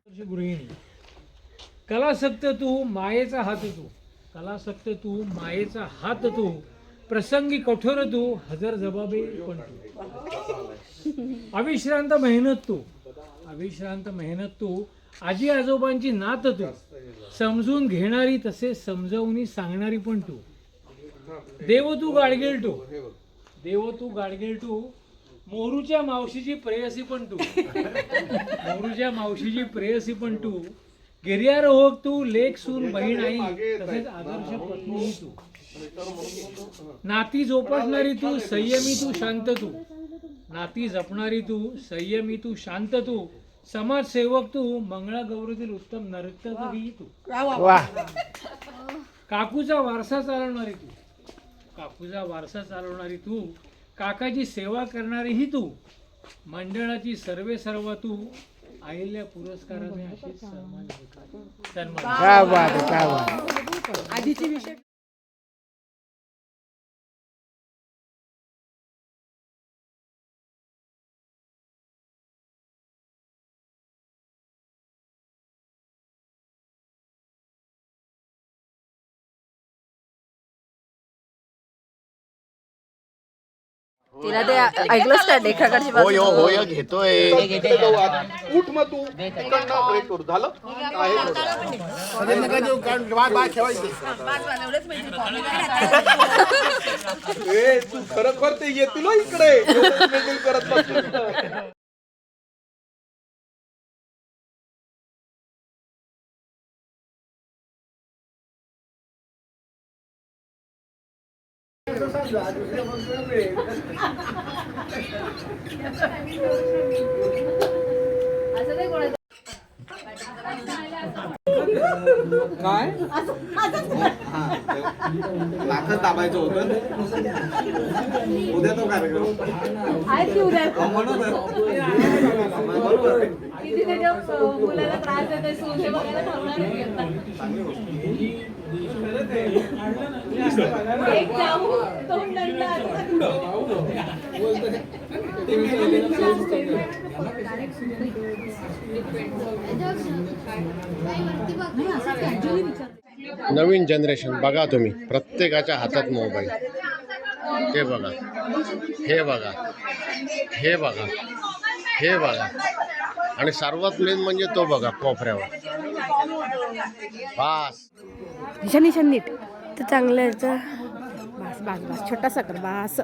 गृहिणी कलासक्त तू मायेचा हात तू, कलासक्त तू मायेचा हात तू, प्रसंगी कठोर तू, हजर जबाबी पण तू, अविश्रांत मेहनत तू, अविश्रांत मेहनत तू, आजी आजोबांची नात तू, समजून घेणारी तसे समजावून सांगणारी पण तू, देव तू गाडगेल तू, देव तू गाडगेल तू, मोरूच्या मावशीची प्रेयसी पण तू, मोरूच्या मावशीची प्रेयसी पण तू, गिर्यारोहक तू, लेक सून बहीण आई, तसेच आदर्श पत्नी तू, नाती जोपासणारी तू, संयमी तू, शांत तू, नाती जपणारी तू, संयमी तू, शांत तू, समाजसेवक तू, मंगळागौरीतील उत्तम नर्तकी तू, काकूचा वारसा चालवणारी तू, काकूचा वारसा चालवणारी तू, काकाची सेवा करणारी ही तू, मंडळाची सर्वे सर्व तू, अहिल्या पुरस्काराने अशीच सन्मान आधीची विषय तिला ते ऐकलंच का लेखाकडची बाजू होय घेतोय उठ मग तू तिकडनं ब्रेक करू झालं ए तू खरोखर ते येतील इकडे करत बसतो. काय लाखच दाबायचं होतं उद्या तो कार्यक्रम मुलाला त्रास देते सूर्य बघायला ठरणार एक जाऊ दोन नवीन जनरेशन बघा तुम्ही, प्रत्येकाच्या हातात मोबाईल. हे बघा, हे बघा, हे बघा, हे बघा, आणि सर्वात मेन म्हणजे तो बघा कोपऱ्यावर. बास निशान नीट तर चांगलं याचं. बस बस बस छोटासा कर बस.